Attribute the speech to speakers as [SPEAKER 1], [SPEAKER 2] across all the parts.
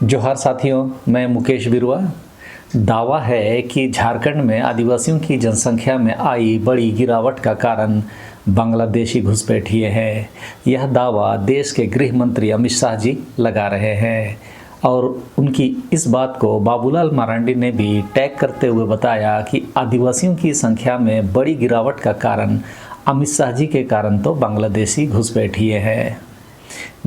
[SPEAKER 1] जोहार साथियों, मैं मुकेश बिरुआ। दावा है कि झारखंड में आदिवासियों की जनसंख्या में आई बड़ी गिरावट का कारण बांग्लादेशी घुसपैठिए हैं। यह दावा देश के गृह मंत्री अमित शाह जी लगा रहे हैं और उनकी इस बात को बाबूलाल मरांडी ने भी टैग करते हुए बताया कि आदिवासियों की संख्या में बड़ी गिरावट का कारण अमित शाह जी के कारण तो बांग्लादेशी घुसपैठिए हैं।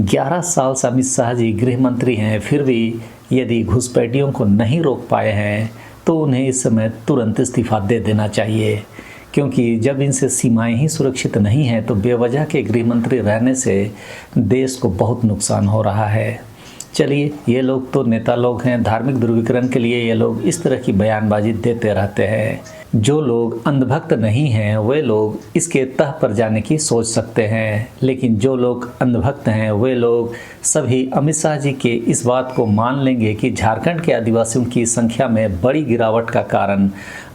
[SPEAKER 1] 11 साल से अमित शाह जी गृह मंत्री हैं, फिर भी यदि घुसपैठियों को नहीं रोक पाए हैं तो उन्हें इस समय तुरंत इस्तीफा दे देना चाहिए, क्योंकि जब इनसे सीमाएं ही सुरक्षित नहीं हैं तो बेवजह के गृह मंत्री रहने से देश को बहुत नुकसान हो रहा है। चलिए, ये लोग तो नेता लोग हैं, धार्मिक ध्रुवीकरण के लिए ये लोग इस तरह की बयानबाजी देते रहते हैं। जो लोग अंधभक्त नहीं हैं वे लोग इसके तह पर जाने की सोच सकते हैं, लेकिन जो लोग अंधभक्त हैं वे लोग सभी अमित शाह जी के इस बात को मान लेंगे कि झारखंड के आदिवासियों की संख्या में बड़ी गिरावट का कारण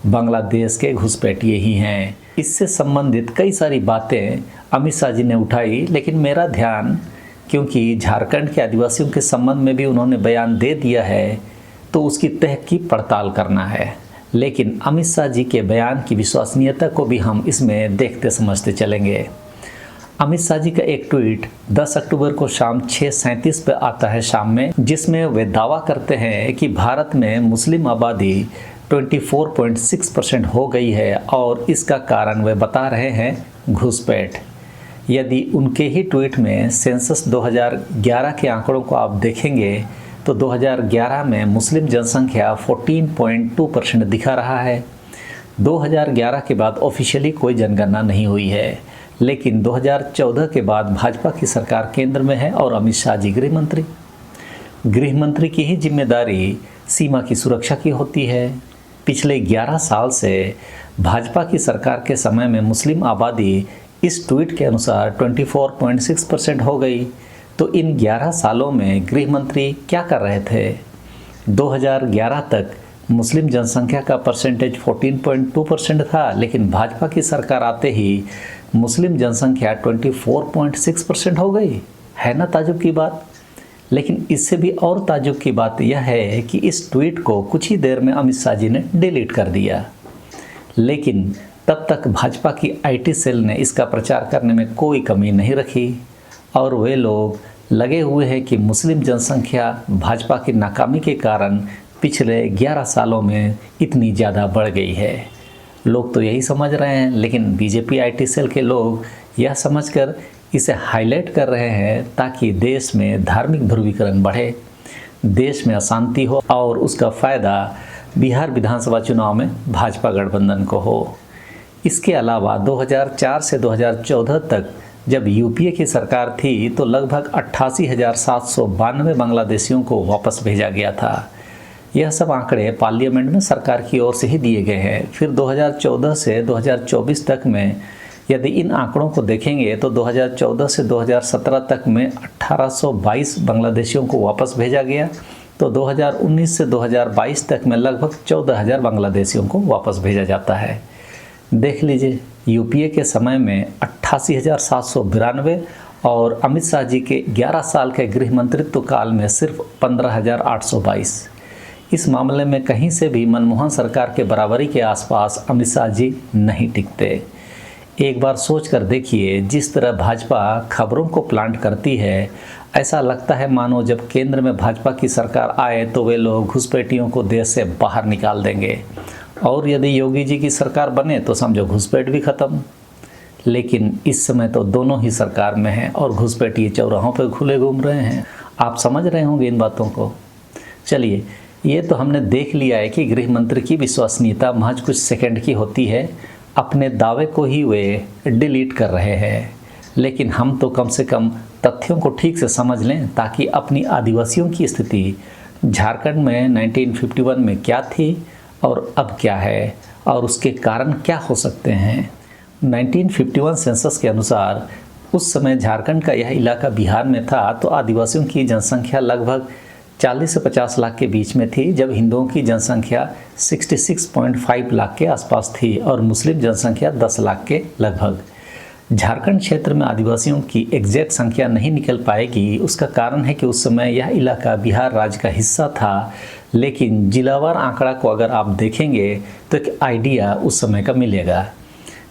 [SPEAKER 1] बांग्लादेश के घुसपैठिए ही हैं। इससे संबंधित कई सारी बातें अमित शाह जी ने उठाई, लेकिन मेरा ध्यान, क्योंकि झारखंड के आदिवासियों के संबंध में भी उन्होंने बयान दे दिया है तो उसकी तह की पड़ताल करना है। लेकिन अमित शाह जी के बयान की विश्वसनीयता को भी हम इसमें देखते समझते चलेंगे। अमित शाह जी का एक ट्वीट 10 अक्टूबर को शाम 6:37 पर आता है शाम में, जिसमें वे दावा करते हैं कि भारत में मुस्लिम आबादी 24.6% हो गई है और इसका कारण वे बता रहे हैं घुसपैठ। यदि उनके ही ट्वीट में सेंसस 2011 के आंकड़ों को आप देखेंगे तो 2011 में मुस्लिम जनसंख्या 14.2% दिखा रहा है। 2011 के बाद ऑफिशियली कोई जनगणना नहीं हुई है, लेकिन 2014 के बाद भाजपा की सरकार केंद्र में है और अमित शाह जी गृह मंत्री की ही जिम्मेदारी सीमा की सुरक्षा की होती है। पिछले 11 साल से भाजपा की सरकार के समय में मुस्लिम आबादी इस ट्वीट के अनुसार 24.6% हो गई। तो इन 11 सालों में गृह मंत्री क्या कर रहे थे? 2011 तक मुस्लिम जनसंख्या का परसेंटेज 14.2% था, लेकिन भाजपा की सरकार आते ही मुस्लिम जनसंख्या 24.6% हो गई। है ना ताजुब की बात? लेकिन इससे भी और ताजुब की बात यह है कि इस ट्वीट को कुछ ही देर में अमित शाह जी ने डिलीट कर दिया, लेकिन तब तक भाजपा की आईटी सेल ने इसका प्रचार करने में कोई कमी नहीं रखी और वे लोग लगे हुए हैं कि मुस्लिम जनसंख्या भाजपा की नाकामी के कारण पिछले 11 सालों में इतनी ज़्यादा बढ़ गई है। लोग तो यही समझ रहे हैं, लेकिन बीजेपी आईटी सेल के लोग यह समझकर इसे हाईलाइट कर रहे हैं ताकि देश में धार्मिक ध्रुवीकरण बढ़े, देश में अशांति हो और उसका फ़ायदा बिहार विधानसभा चुनाव में भाजपा गठबंधन को हो। इसके अलावा 2004 से 2014 तक जब यूपीए की सरकार थी तो लगभग 88,792 बांग्लादेशियों को वापस भेजा गया था। यह सब आंकड़े पार्लियामेंट में सरकार की ओर से ही दिए गए हैं। फिर 2014 से 2024 तक में यदि इन आंकड़ों को देखेंगे तो 2014 से 2017 तक में 1822 बांग्लादेशियों को वापस भेजा गया। तो 2019 से 2022 तक में लगभग 14,000 बांग्लादेशियों को वापस भेजा जाता है। देख लीजिए, यूपीए के समय में 88,792 और अमित शाह जी के 11 साल के गृह मंत्रित्व काल में सिर्फ 15,822। इस मामले में कहीं से भी मनमोहन सरकार के बराबरी के आसपास अमित शाह जी नहीं टिकते। एक बार सोच कर देखिए, जिस तरह भाजपा खबरों को प्लांट करती है, ऐसा लगता है मानो जब केंद्र में भाजपा की सरकार आए तो वे लोग घुसपैठियों को देश से बाहर निकाल देंगे और यदि योगी जी की सरकार बने तो समझो घुसपैठ भी ख़त्म। लेकिन इस समय तो दोनों ही सरकार में हैं और घुसपैठिए चौराहों पर खुले घूम रहे हैं। आप समझ रहे होंगे इन बातों को। चलिए, ये तो हमने देख लिया है कि गृह मंत्री की विश्वसनीयता महज कुछ सेकंड की होती है, अपने दावे को ही वे डिलीट कर रहे हैं। लेकिन हम तो कम से कम तथ्यों को ठीक से समझ लें ताकि अपनी आदिवासियों की स्थिति झारखंड में 1951 में क्या थी और अब क्या है और उसके कारण क्या हो सकते हैं। 1951 सेंसस के अनुसार उस समय झारखंड का यह इलाका बिहार में था तो आदिवासियों की जनसंख्या लगभग 40 से 50 लाख के बीच में थी, जब हिंदुओं की जनसंख्या 66.5 लाख के आसपास थी और मुस्लिम जनसंख्या 10 लाख के लगभग। झारखंड क्षेत्र में आदिवासियों की एग्जैक्ट संख्या नहीं निकल पाएगी। उसका कारण है कि उस समय यह इलाका बिहार राज्य का हिस्सा था, लेकिन जिलावार आंकड़ा को अगर आप देखेंगे तो एक आइडिया उस समय का मिलेगा।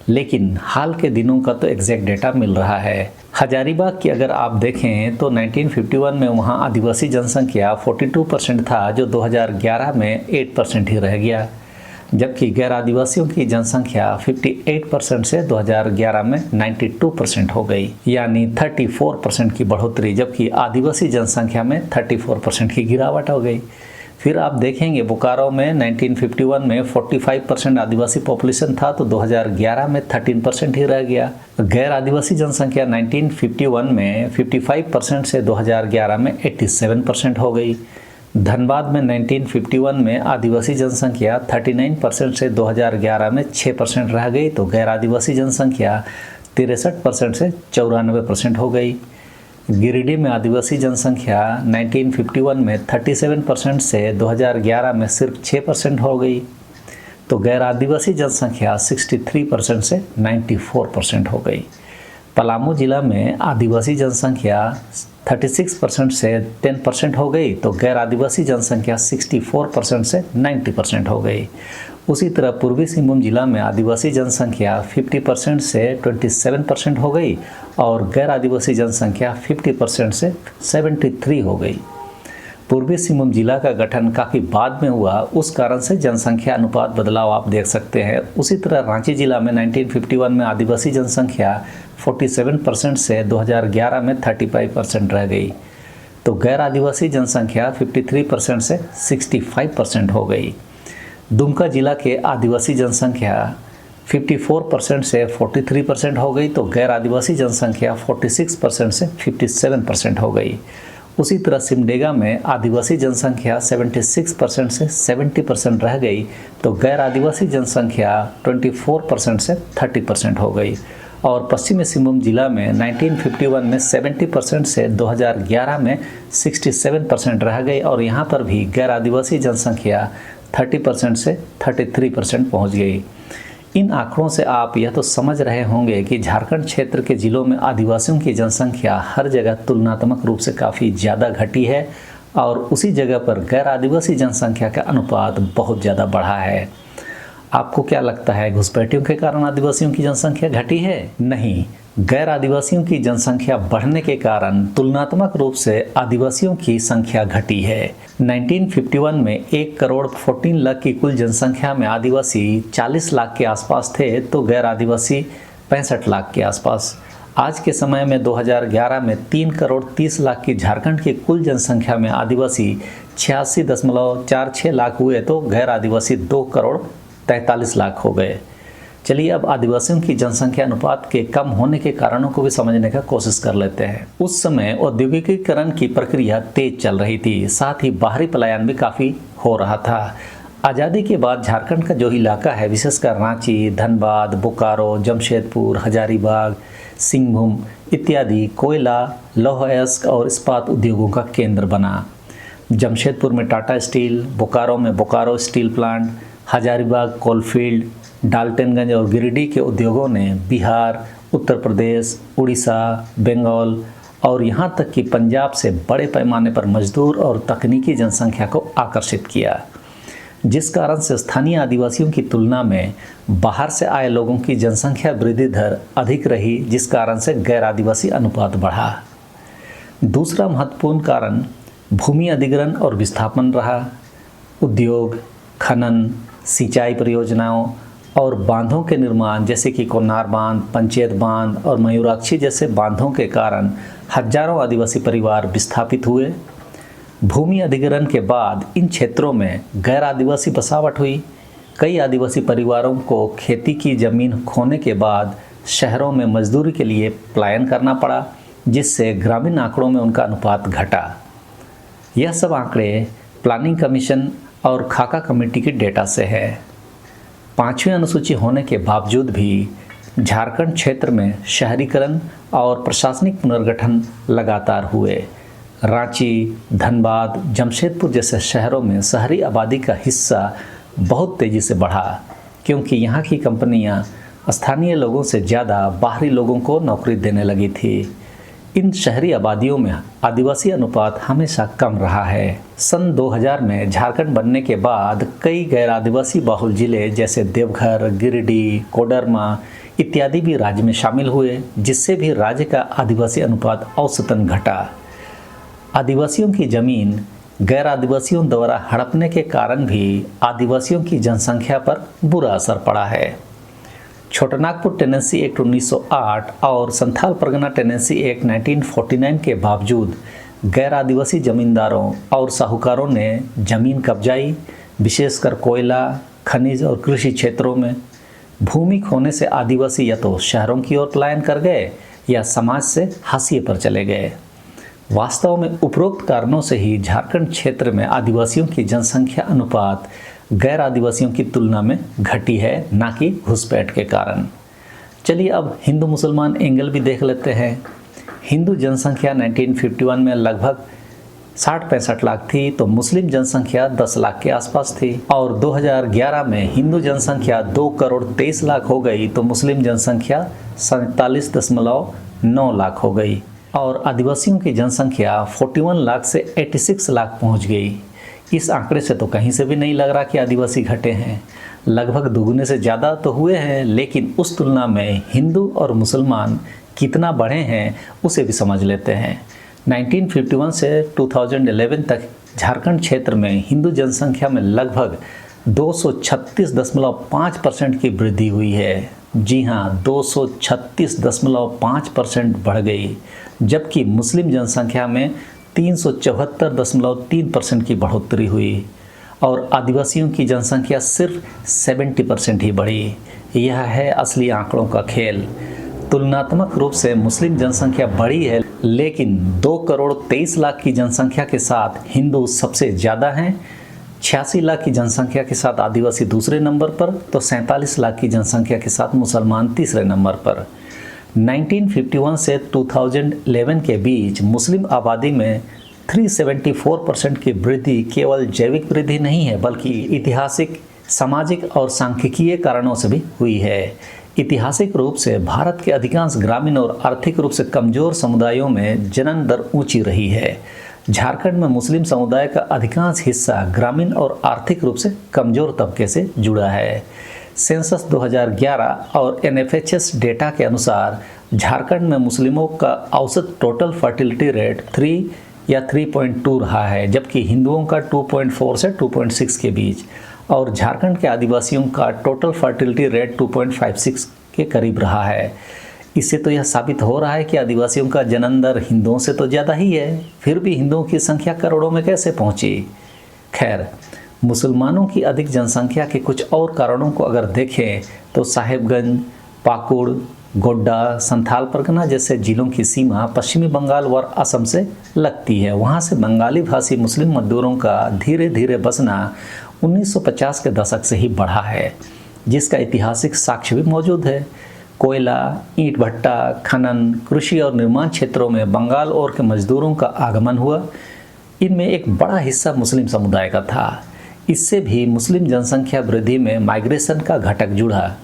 [SPEAKER 1] लेकिन हाल के दिनों का तो एग्जैक्ट डेटा मिल रहा है। हजारीबाग की अगर आप देखें तो 1951 में वहाँ आदिवासी जनसंख्या 42% था, जो 2011 में 8% ही रह गया, जबकि गैर आदिवासियों की जनसंख्या 58% से 2011 में 92% हो गई, यानी 34% की बढ़ोतरी, जबकि आदिवासी जनसंख्या में 34% की गिरावट हो गई। फिर आप देखेंगे बोकारो में 1951 में 45% आदिवासी पॉपुलेशन था, तो 2011 में 13% ही रह गया। गैर आदिवासी जनसंख्या 1951 में 55% से 2011 में 87% हो गई। धनबाद में 1951 में आदिवासी जनसंख्या 39% से 2011 में 6% रह गई, तो गैर आदिवासी जनसंख्या 63% से 94% हो गई। गिरिडीह में आदिवासी जनसंख्या 1951 में 37% से 2011 में सिर्फ 6% हो गई, तो गैर आदिवासी जनसंख्या 63% से 94% हो गई। पलामू जिला में आदिवासी जनसंख्या 36% से 10% हो गई, तो गैर आदिवासी जनसंख्या 64% से 90% हो गई। उसी तरह पूर्वी सिंहभूम जिला में आदिवासी जनसंख्या 50% से 27% हो गई और गैर आदिवासी जनसंख्या 50% से 73 हो गई। पूर्वी सिंहभूम जिला का गठन काफ़ी बाद में हुआ, उस कारण से जनसंख्या अनुपात बदलाव आप देख सकते हैं। उसी तरह रांची जिला में 1951 में आदिवासी जनसंख्या 47% से 2011 में 35% रह गई, तो गैर आदिवासी जनसंख्या 53% से 65% हो गई। दुमका जिला के आदिवासी जनसंख्या 54% से 43% हो गई, तो गैर आदिवासी जनसंख्या 46% से 57% हो गई। उसी तरह सिमडेगा में आदिवासी जनसंख्या 76% से 70% रह गई, तो गैर आदिवासी जनसंख्या 24% से 30% हो गई। और पश्चिमी सिंहभूम जिला में 1951 में 70% से 2011 में 67% रह गई और यहाँ पर भी गैर आदिवासी जनसंख्या 30% से 33% पहुँच गई। इन आंकड़ों से आप यह तो समझ रहे होंगे कि झारखंड क्षेत्र के जिलों में आदिवासियों की जनसंख्या हर जगह तुलनात्मक रूप से काफ़ी ज़्यादा घटी है और उसी जगह पर गैर आदिवासी जनसंख्या का अनुपात बहुत ज़्यादा बढ़ा है। आपको क्या लगता है, घुसपैठियों के कारण आदिवासियों की जनसंख्या घटी है? नहीं, गैर आदिवासियों की जनसंख्या बढ़ने के कारण तुलनात्मक रूप से आदिवासियों की संख्या घटी है। 1951 में 1 करोड़ 14 लाख की कुल जनसंख्या में आदिवासी 40 लाख के आसपास थे, तो गैर आदिवासी 65 लाख के आसपास। आज के समय में 2011 में 3 करोड़ 30 लाख की झारखंड की कुल जनसंख्या में आदिवासी 86.46 लाख हुए, तो गैर आदिवासी 2 करोड़ 43 लाख हो गए। चलिए अब आदिवासियों की जनसंख्या अनुपात के कम होने के कारणों को भी समझने का कोशिश कर लेते हैं। उस समय औद्योगिकीकरण की प्रक्रिया तेज चल रही थी, साथ ही बाहरी पलायन भी काफ़ी हो रहा था। आज़ादी के बाद झारखंड का जो इलाका है, विशेषकर रांची, धनबाद, बोकारो, जमशेदपुर, हजारीबाग, सिंहभूम इत्यादि कोयला, लौह अयस्क और इस्पात उद्योगों का केंद्र बना। जमशेदपुर में टाटा स्टील, बोकारो में Bokaro steel plant, Hazaribagh coalfield, Daltonganj और गिरिडीह के उद्योगों ने बिहार, उत्तर प्रदेश, उड़ीसा, बंगाल और यहाँ तक कि पंजाब से बड़े पैमाने पर मजदूर और तकनीकी जनसंख्या को आकर्षित किया, जिस कारण से स्थानीय आदिवासियों की तुलना में बाहर से आए लोगों की जनसंख्या वृद्धि दर अधिक रही, जिस कारण से गैर आदिवासी अनुपात बढ़ा। दूसरा महत्वपूर्ण कारण भूमि अधिग्रहण और विस्थापन रहा। उद्योग, खनन, सिंचाई परियोजनाओं और बांधों के निर्माण जैसे कि कोनार बांध, पंचायत बांध और मयूराक्षी जैसे बांधों के कारण हजारों आदिवासी परिवार विस्थापित हुए। भूमि अधिग्रहण के बाद इन क्षेत्रों में गैर आदिवासी बसावट हुई। कई आदिवासी परिवारों को खेती की जमीन खोने के बाद शहरों में मजदूरी के लिए पलायन करना पड़ा, जिससे ग्रामीण आंकड़ों में उनका अनुपात घटा। यह सब आंकड़े प्लानिंग कमीशन और खाका कमेटी के डेटा से है। 5वीं अनुसूची होने के बावजूद भी झारखंड क्षेत्र में शहरीकरण और प्रशासनिक पुनर्गठन लगातार हुए। रांची, धनबाद, जमशेदपुर जैसे शहरों में शहरी आबादी का हिस्सा बहुत तेज़ी से बढ़ा, क्योंकि यहाँ की कंपनियाँ स्थानीय लोगों से ज़्यादा बाहरी लोगों को नौकरी देने लगी थी। इन शहरी आबादियों में आदिवासी अनुपात हमेशा कम रहा है। सन 2000 में झारखंड बनने के बाद कई गैर आदिवासी बहुल जिले जैसे देवघर, गिरिडीह, कोडरमा इत्यादि भी राज्य में शामिल हुए, जिससे भी राज्य का आदिवासी अनुपात औसतन घटा। आदिवासियों की जमीन गैर आदिवासियों द्वारा हड़पने के कारण भी आदिवासियों की जनसंख्या पर बुरा असर पड़ा है। छोटानागपुर टेनेंसी एक्ट 1908 और संथाल परगना टेनेंसी एक्ट 1949 के बावजूद गैर आदिवासी जमींदारों और साहूकारों ने जमीन कब्जाई, विशेषकर कोयला, खनिज और कृषि क्षेत्रों में। भूमि खोने से आदिवासी या तो शहरों की ओर पलायन कर गए या समाज से हाशिए पर चले गए। वास्तव में उपरोक्त कारणों से ही झारखंड क्षेत्र में आदिवासियों की जनसंख्या अनुपात गैर आदिवासियों की तुलना में घटी है, ना कि घुसपैठ के कारण। चलिए अब हिंदू मुसलमान एंगल भी देख लेते हैं। हिंदू जनसंख्या 1951 में लगभग 60-65 लाख थी, तो मुस्लिम जनसंख्या 10 लाख के आसपास थी। और 2011 में हिंदू जनसंख्या 2 करोड़ 23 लाख हो गई, तो मुस्लिम जनसंख्या 47.9 लाख हो गई। और आदिवासियों की जनसंख्या 41 लाख से 86 लाख पहुंच गई। इस आंकड़े से तो कहीं से भी नहीं लग रहा कि आदिवासी घटे हैं, लगभग दुगने से ज़्यादा तो हुए हैं। लेकिन उस तुलना में हिंदू और मुसलमान कितना बढ़े हैं उसे भी समझ लेते हैं। 1951 से 2011 तक झारखंड क्षेत्र में हिंदू जनसंख्या में लगभग 236.5% की वृद्धि हुई है। जी हाँ, 236.5% बढ़ गई, जबकि मुस्लिम जनसंख्या में 374.3% की बढ़ोतरी हुई और आदिवासियों की जनसंख्या सिर्फ 70% ही बढ़ी। यह है असली आंकड़ों का खेल। तुलनात्मक रूप से मुस्लिम जनसंख्या बढ़ी है, लेकिन 2 करोड़ 23 लाख की जनसंख्या के साथ हिंदू सबसे ज़्यादा हैं। 86 लाख की जनसंख्या के साथ आदिवासी दूसरे नंबर पर, तो 47 लाख की जनसंख्या के साथ मुसलमान तीसरे नंबर पर। 1951 से 2011 के बीच मुस्लिम आबादी में 374% की वृद्धि केवल जैविक वृद्धि नहीं है, बल्कि ऐतिहासिक, सामाजिक और सांख्यिकीय कारणों से भी हुई है। ऐतिहासिक रूप से भारत के अधिकांश ग्रामीण और आर्थिक रूप से कमज़ोर समुदायों में जन्म दर ऊंची रही है। झारखंड में मुस्लिम समुदाय का अधिकांश हिस्सा ग्रामीण और आर्थिक रूप से कमज़ोर तबके से जुड़ा है। सेंसस 2011 और NFHS डेटा के अनुसार झारखंड में मुस्लिमों का औसत टोटल फर्टिलिटी रेट 3 या 3.2 रहा है, जबकि हिंदुओं का 2.4 से 2.6 के बीच, और झारखंड के आदिवासियों का टोटल फर्टिलिटी रेट 2.56 के करीब रहा है। इससे तो यह साबित हो रहा है कि आदिवासियों का जन्म दर हिंदुओं से तो ज़्यादा ही है, फिर भी हिंदुओं की संख्या करोड़ों में कैसे पहुंची। खैर, मुसलमानों की अधिक जनसंख्या के कुछ और कारणों को अगर देखें तो साहेबगंज, पाकुड़, गोड्डा, संथाल परगना जैसे जिलों की सीमा पश्चिमी बंगाल व असम से लगती है। वहाँ से बंगाली भाषी मुस्लिम मजदूरों का धीरे धीरे बसना 1950 के दशक से ही बढ़ा है, जिसका ऐतिहासिक साक्ष्य भी मौजूद है। कोयला, ईंट भट्टा, खनन, कृषि और निर्माण क्षेत्रों में बंगाल और के मजदूरों का आगमन हुआ। इनमें एक बड़ा हिस्सा मुस्लिम समुदाय का था। इससे भी मुस्लिम जनसंख्या वृद्धि में माइग्रेशन का घटक जुड़ा।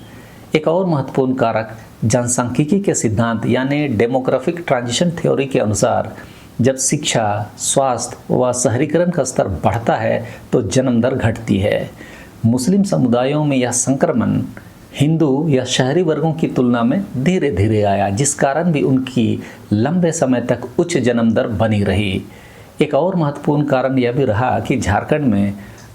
[SPEAKER 1] एक और महत्वपूर्ण कारक जनसांख्यिकी के सिद्धांत यानी डेमोग्राफिक ट्रांजिशन थ्योरी के अनुसार जब शिक्षा, स्वास्थ्य व शहरीकरण का स्तर बढ़ता है तो जन्म दर घटती है। मुस्लिम समुदायों में यह संक्रमण हिंदू या शहरी वर्गों की तुलना में धीरे धीरे आया, जिस कारण भी उनकी लंबे समय तक उच्च जन्म दर बनी रही। एक और महत्वपूर्ण कारण यह भी रहा कि झारखंड में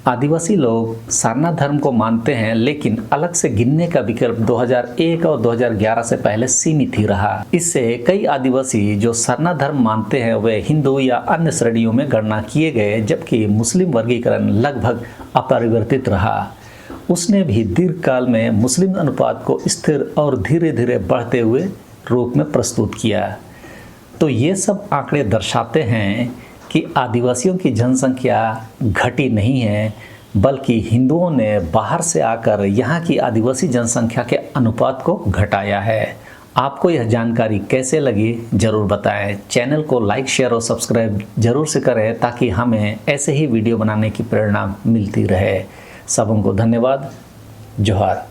[SPEAKER 1] आदिवासी लोग सारनाथ धर्म को मानते हैं, लेकिन अलग से गिनने का विकल्प 2001 और 2011 से पहले सीमित ही रहा। इससे कई आदिवासी जो सारनाथ धर्म मानते हैं वे हिंदू या अन्य श्रेणियों में गणना किए गए, जबकि मुस्लिम वर्गीकरण लगभग अपरिवर्तित रहा। उसने भी दीर्घकाल में मुस्लिम अनुपात को स्थिर और धीरे धीरे बढ़ते हुए रूप में प्रस्तुत किया। तो ये सब आंकड़े दर्शाते हैं कि आदिवासियों की जनसंख्या घटी नहीं है, बल्कि हिंदुओं ने बाहर से आकर यहाँ की आदिवासी जनसंख्या के अनुपात को घटाया है। आपको यह जानकारी कैसे लगी ज़रूर बताएं। चैनल को लाइक, शेयर और सब्सक्राइब जरूर से करें ताकि हमें ऐसे ही वीडियो बनाने की प्रेरणा मिलती रहे। सबों को धन्यवाद। जोहार।